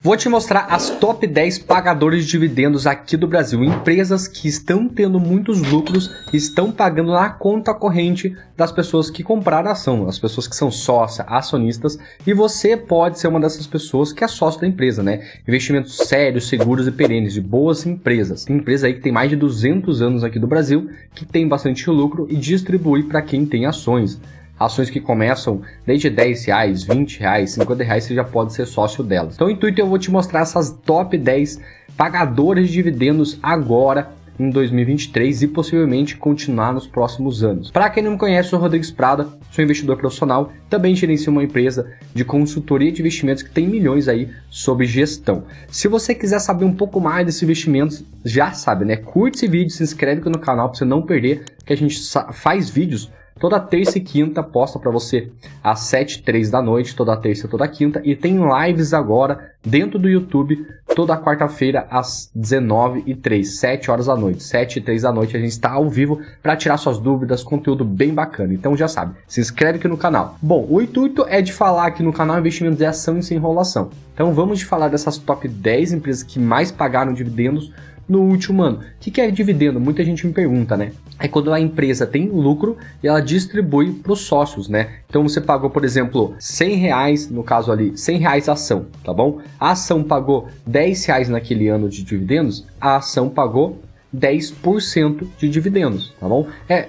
Vou te mostrar as top 10 pagadores de dividendos aqui do Brasil. Empresas que estão tendo muitos lucros e estão pagando na conta corrente das pessoas que compraram a ação, as pessoas que são sócias, acionistas, e você pode ser uma dessas pessoas que é sócio da empresa, né? Investimentos sérios, seguros e perenes de boas empresas. Tem empresa aí que tem mais de 200 anos aqui do Brasil, que tem bastante lucro e distribui para quem tem ações. Ações que começam desde R$10, R$20, R$50, você já pode ser sócio delas. Então, o intuito eu vou te mostrar essas top 10 pagadoras de dividendos agora em 2023 e possivelmente continuar nos próximos anos. Para quem não me conhece, eu sou Rodrigues Prada, sou investidor profissional, também gerencio uma empresa de consultoria de investimentos que tem milhões aí sob gestão. Se você quiser saber um pouco mais desses investimentos, já sabe, né? Curte esse vídeo, se inscreve aqui no canal para você não perder, que a gente faz vídeos toda terça e quinta, posta para você às 7h03 da noite, toda terça e toda quinta. E tem lives agora dentro do YouTube, toda quarta-feira às 19h03, 7 horas da noite. 7h03 da noite a gente está ao vivo para tirar suas dúvidas, conteúdo bem bacana. Então já sabe, se inscreve aqui no canal. Bom, o intuito é de falar aqui no canal investimentos de ação e sem enrolação. Então vamos falar dessas top 10 empresas que mais pagaram dividendos no último ano. O que é dividendo? Muita gente me pergunta, né? É quando a empresa tem lucro e ela distribui para os sócios, né? Então você pagou, por exemplo, R$100, no caso ali, R$100 a ação, tá bom? A ação pagou R$10 naquele ano de dividendos, a ação pagou 10% de dividendos, tá bom?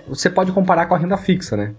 Você pode comparar com a renda fixa, né?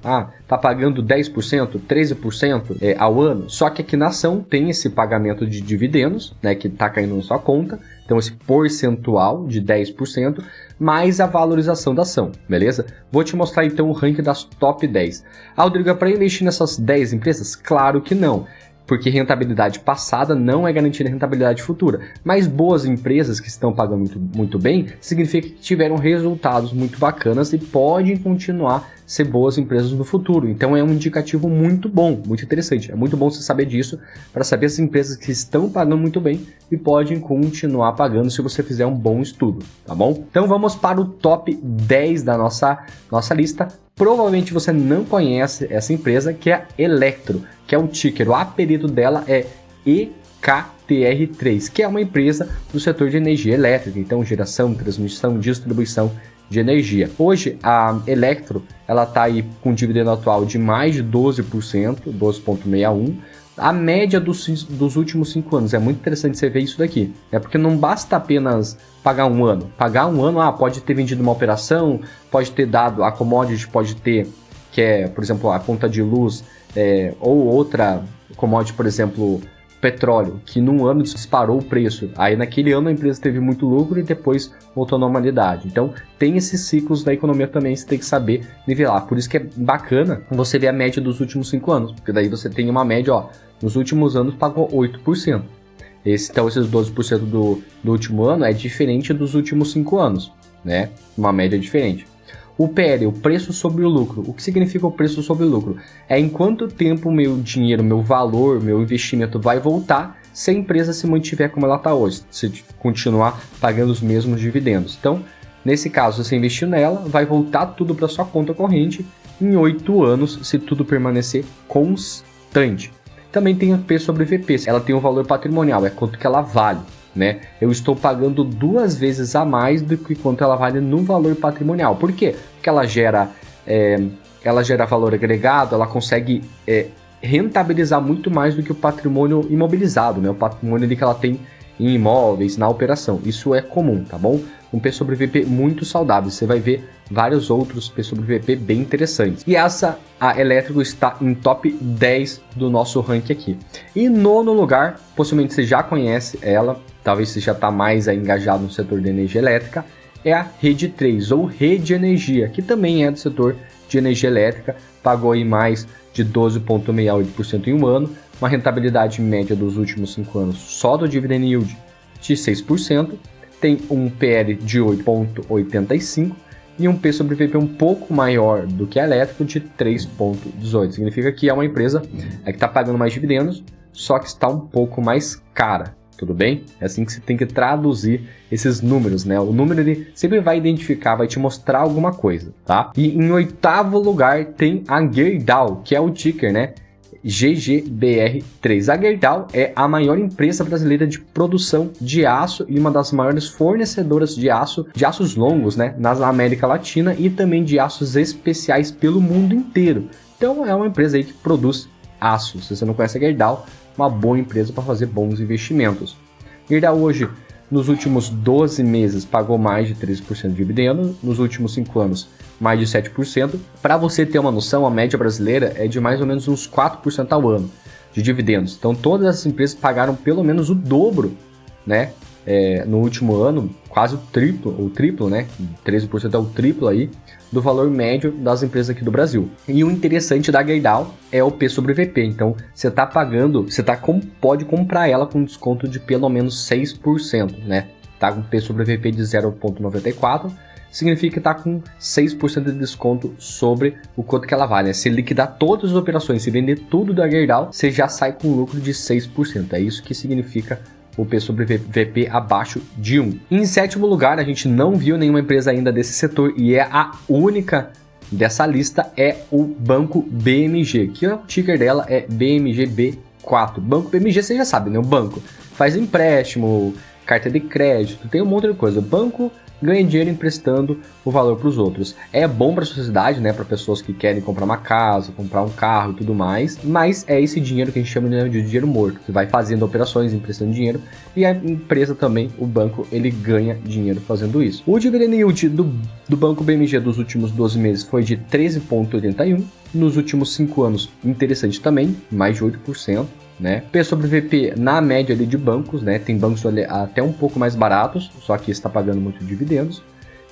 Tá pagando 10%, 13% ao ano, só que aqui na ação tem esse pagamento de dividendos, né, que tá caindo na sua conta, então esse percentual de 10%, mais a valorização da ação, beleza? Vou te mostrar então o ranking das top 10. Rodrigo, é para investir nessas 10 empresas? Claro que não, porque rentabilidade passada não é garantida rentabilidade futura. Mas boas empresas que estão pagando muito bem, significa que tiveram resultados muito bacanas e podem continuar a ser boas empresas no futuro. Então é um indicativo muito bom, muito interessante. É muito bom você saber disso, para saber as empresas que estão pagando muito bem e podem continuar pagando se você fizer um bom estudo, tá bom? Então vamos para o top 10 da nossa lista. Provavelmente você não conhece essa empresa, que é a Elektro, que é o ticker, o apelido dela é EKTR3, que é uma empresa do setor de energia elétrica, então geração, transmissão, distribuição de energia. Hoje a Elektro, ela está aí com um dividendo atual de mais de 12%, 12,61%. A média dos últimos 5 anos, é muito interessante você ver isso daqui, porque não basta apenas pagar um ano. Pagar um ano, pode ter vendido uma operação, pode ter dado, a commodity pode ter, que é, por exemplo, a conta de luz, ou outra commodity, por exemplo, petróleo, que num ano disparou o preço. Aí naquele ano a empresa teve muito lucro e depois voltou à normalidade. Então tem esses ciclos da economia também, você tem que saber nivelar. Por isso que é bacana você ver a média dos últimos 5 anos, porque daí você tem uma média, nos últimos anos pagou 8%. Então esses 12% do último ano é diferente dos últimos 5 anos, né? Uma média diferente. O PL, o preço sobre o lucro. O que significa o preço sobre o lucro? É em quanto tempo o meu dinheiro, meu valor, meu investimento vai voltar se a empresa se mantiver como ela está hoje, se continuar pagando os mesmos dividendos. Então, nesse caso, você investiu nela, vai voltar tudo para sua conta corrente em 8 anos, se tudo permanecer constante. Também tem o P sobre VP, ela tem um valor patrimonial, é quanto que ela vale, né? Eu estou pagando 2 vezes a mais do que quanto ela vale no valor patrimonial. Por quê? Porque ela gera valor agregado, ela consegue rentabilizar muito mais do que o patrimônio imobilizado, né? O patrimônio ali que ela tem em imóveis, na operação. Isso é comum, tá bom? Um P sobre VP muito saudável. Você vai ver vários outros P sobre VP bem interessantes. E a Elektro está em top 10 do nosso ranking aqui. E nono lugar, possivelmente você já conhece ela, talvez você já está mais engajado no setor de energia elétrica, é a Rede 3, ou Rede Energia, que também é do setor de energia elétrica, pagou aí mais de 12,68% em um ano, uma rentabilidade média dos últimos 5 anos só do dividend yield de 6%, tem um PL de 8,85 e um P sobre VP um pouco maior do que a Elektro de 3,18. Significa que é uma empresa que está pagando mais dividendos, só que está um pouco mais cara. Tudo bem? É assim que você tem que traduzir esses números, né? O número ele sempre vai identificar, vai te mostrar alguma coisa, tá? E em 8º lugar tem a Gerdau, que é o ticker, né? GGBR3. A Gerdau é a maior empresa brasileira de produção de aço e uma das maiores fornecedoras de aços longos, né, na América Latina e também de aços especiais pelo mundo inteiro. Então é uma empresa aí que produz aço. Se você não conhece a Gerdau, uma boa empresa para fazer bons investimentos. Gerdau hoje, nos últimos 12 meses, pagou mais de 13% de dividendo, nos últimos 5 anos, mais de 7%. Para você ter uma noção, a média brasileira é de mais ou menos uns 4% ao ano de dividendos. Então, todas essas empresas pagaram pelo menos o dobro, né? No último ano, quase o triplo, né? 13% é o triplo aí do valor médio das empresas aqui do Brasil. E o interessante da Gerdau é o P sobre VP. Então, você está pagando, pode comprar ela com desconto de pelo menos 6%, né? Tá com P sobre VP de 0,94, significa que está com 6% de desconto sobre o quanto que ela vale, né? Se liquidar todas as operações, se vender tudo da Gerdau, você já sai com lucro de 6%. É isso que significa o P sobre VP abaixo de 1. Em sétimo lugar, a gente não viu nenhuma empresa ainda desse setor e é a única dessa lista, é o Banco BMG, que o ticker dela é BMGB4. Banco BMG, você já sabe, né? O banco faz empréstimo, carta de crédito, tem um monte de coisa. O banco ganha dinheiro emprestando o valor para os outros. É bom para a sociedade, né, para pessoas que querem comprar uma casa, comprar um carro e tudo mais, mas é esse dinheiro que a gente chama de dinheiro morto, que vai fazendo operações, emprestando dinheiro, e a empresa também, o banco, ele ganha dinheiro fazendo isso. O dividend yield do Banco BMG dos últimos 12 meses foi de 13,81%, nos últimos 5 anos, interessante também, mais de 8%. Né? P sobre VP na média ali de bancos, né? Tem bancos ali até um pouco mais baratos, só que está pagando muito dividendos.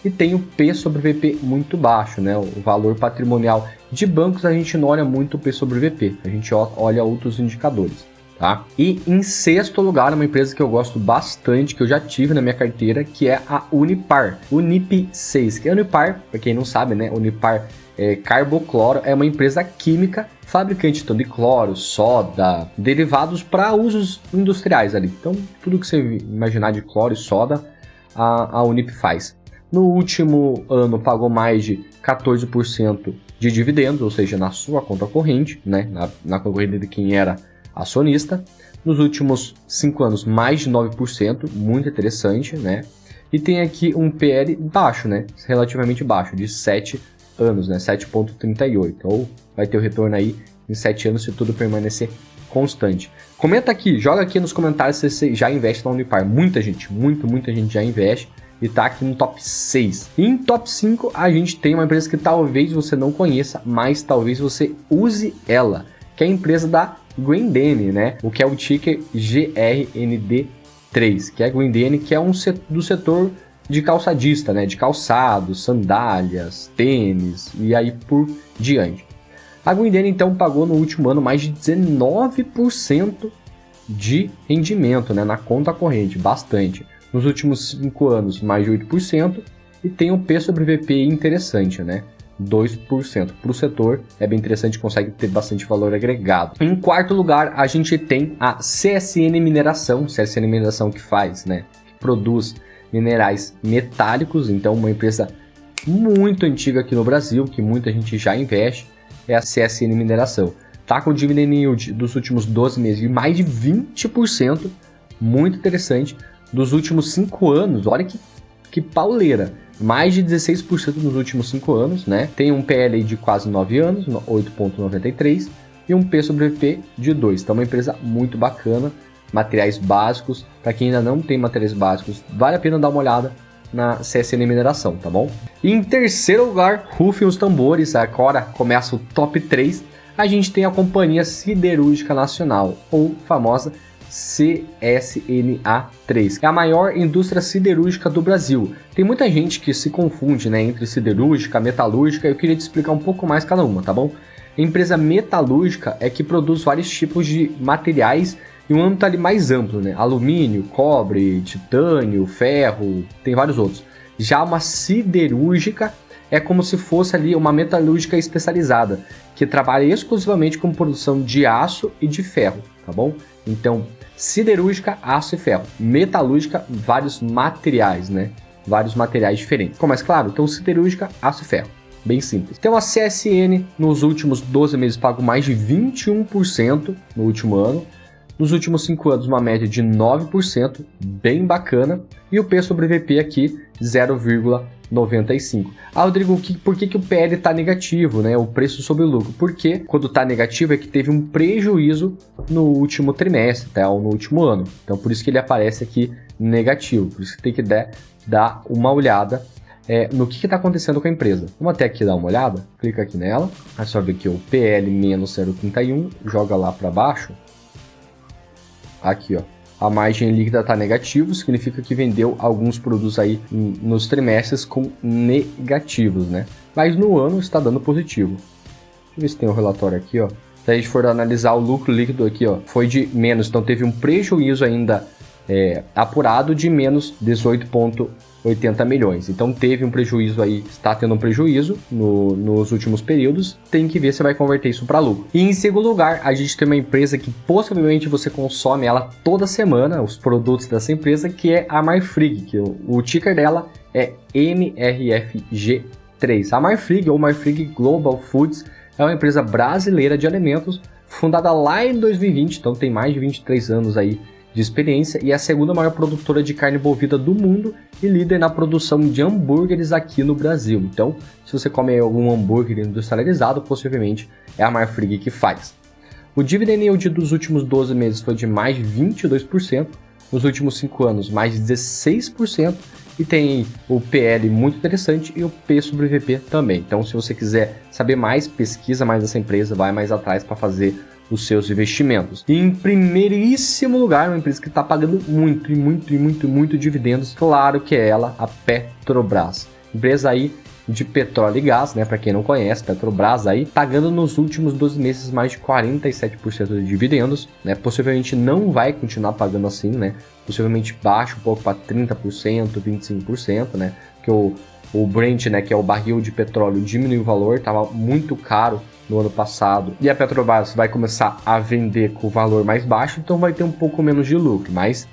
E tem o P sobre VP muito baixo, né? O valor patrimonial de bancos a gente não olha muito o P sobre VP, a gente olha outros indicadores. Tá? E em sexto lugar, uma empresa que eu gosto bastante, que eu já tive na minha carteira, que é a Unipar, Unip 6. Que é a Unipar, para quem não sabe, né? Unipar Carbocloro é uma empresa química, fabricante então, de cloro, soda, derivados para usos industriais ali. Então, tudo que você imaginar de cloro e soda, a Unip faz. No último ano, pagou mais de 14% de dividendos, ou seja, na sua conta corrente, né? na corrente de quem era acionista. Nos últimos 5 anos, mais de 9%, muito interessante, né? E tem aqui um PL baixo, né? Relativamente baixo, de 7 anos, né? 7,38. Ou vai ter o retorno aí em 7 anos se tudo permanecer constante. Comenta aqui, joga aqui nos comentários se você já investe na Unipar. Muita gente, muita gente já investe e tá aqui no top 6. E em top 5 a gente tem uma empresa que talvez você não conheça, mas talvez você use ela, que é a empresa da Grendene, né? O que é o ticker GRND3, que é a Grendene, que é do setor de calçadista, né? De calçados, sandálias, tênis e aí por diante. A Grendene então pagou no último ano mais de 19% de rendimento, né? Na conta corrente, bastante. Nos últimos 5 anos, mais de 8%, e tem um P sobre VP interessante, né? 2%. Para o setor, é bem interessante, consegue ter bastante valor agregado. Em quarto lugar, a gente tem a CSN Mineração. CSN Mineração que faz, né? Que produz minerais metálicos, então uma empresa muito antiga aqui no Brasil, que muita gente já investe, é a CSN Mineração. Tá com o dividend yield dos últimos 12 meses de mais de 20%, muito interessante. Dos últimos 5 anos, olha que pauleira, mais de 16% nos últimos 5 anos, né? Tem um PL de quase 9 anos, 8,93, e um P sobre VP de 2. Então, uma empresa muito bacana, materiais básicos. Para quem ainda não tem materiais básicos, vale a pena dar uma olhada na CSN Mineração, tá bom? E em terceiro lugar, rufem os tambores, agora começa o top 3. A gente tem a Companhia Siderúrgica Nacional, ou famosa CSNA3, é a maior indústria siderúrgica do Brasil. Tem muita gente que se confunde, né, entre siderúrgica, metalúrgica. Eu queria te explicar um pouco mais cada uma, tá bom? A empresa metalúrgica é que produz vários tipos de materiais e um âmbito ali mais amplo, né? Alumínio, cobre, titânio, ferro, tem vários outros. Já uma siderúrgica é como se fosse ali uma metalúrgica especializada, que trabalha exclusivamente com produção de aço e de ferro, tá bom? Então, siderúrgica, aço e ferro. Metalúrgica, vários materiais, né? Vários materiais diferentes. Ficou mais claro? Então, siderúrgica, aço e ferro. bem simples. Então a CSN nos últimos 12 meses pagou mais de 21% no último ano. Nos últimos 5 anos, uma média de 9%, bem bacana. E o P sobre VP aqui, 0,95. Ah, Rodrigo, por que o PL está negativo, né? O preço sobre o lucro? Porque quando está negativo é que teve um prejuízo no último trimestre, tá? Ou no último ano. Então, por isso que ele aparece aqui negativo. Por isso que tem que dar uma olhada no que está acontecendo com a empresa. Vamos até aqui dar uma olhada. Clica aqui nela. Aí só ver aqui o PL menos 0,31. Joga lá para baixo. Aqui, ó, a margem líquida está negativa, significa que vendeu alguns produtos aí nos trimestres com negativos, né? Mas no ano está dando positivo. Deixa eu ver se tem um relatório aqui, ó. Se a gente for analisar o lucro líquido aqui, ó, foi de menos, então teve um prejuízo ainda apurado de menos 18,80 milhões. Então teve um prejuízo aí, está tendo um prejuízo nos últimos períodos, tem que ver se vai converter isso para lucro. E em segundo lugar, a gente tem uma empresa que possivelmente você consome ela toda semana, os produtos dessa empresa, que é a Marfrig, que o ticker dela é MRFG3. A Marfrig, ou Marfrig Global Foods, é uma empresa brasileira de alimentos, fundada lá em 2020, então tem mais de 23 anos aí de experiência e é a segunda maior produtora de carne bovina do mundo e líder na produção de hambúrgueres aqui no Brasil. Então, se você come algum hambúrguer industrializado, possivelmente é a Marfrig que faz. O dividend yield dos últimos 12 meses foi de mais de 22%, nos últimos 5 anos mais de 16%, e tem o PL muito interessante e o P sobre VP também. Então, se você quiser saber mais, pesquisa mais essa empresa, vai mais atrás para fazer os seus investimentos. E em primeiríssimo lugar, uma empresa que está pagando muito dividendos, claro que é ela, a Petrobras. Empresa aí de petróleo e gás, né? Para quem não conhece, Petrobras aí pagando nos últimos 12 meses mais de 47% de dividendos, né? Possivelmente não vai continuar pagando assim, né? Possivelmente baixa um pouco para 30%, 25%, né? Porque o Brent, né, que é o barril de petróleo, diminuiu o valor, estava muito caro no ano passado, e a Petrobras vai começar a vender com o valor mais baixo, então vai ter um pouco menos de lucro, mas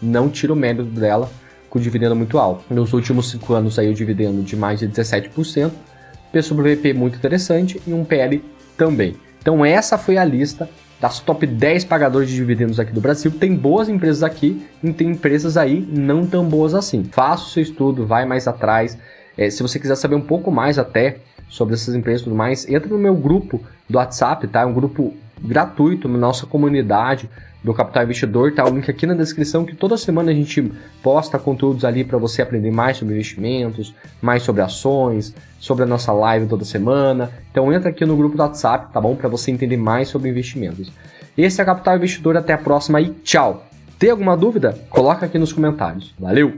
não tira o mérito dela com o dividendo muito alto. Nos últimos 5 anos aí o dividendo de mais de 17%, P sobre VP muito interessante e um PL também. Então essa foi a lista das top 10 pagadores de dividendos aqui do Brasil. Tem boas empresas aqui e tem empresas aí não tão boas assim. Faça o seu estudo, vai mais atrás. Se você quiser saber um pouco mais até sobre essas empresas e tudo mais, entra no meu grupo do WhatsApp, tá? É um grupo gratuito na nossa comunidade do Capital Investidor, tá? O link aqui na descrição, que toda semana a gente posta conteúdos ali para você aprender mais sobre investimentos, mais sobre ações, sobre a nossa live toda semana. Então entra aqui no grupo do WhatsApp, tá bom? Para você entender mais sobre investimentos. Esse é a Capital Investidor, até a próxima e tchau! Tem alguma dúvida? Coloca aqui nos comentários. Valeu!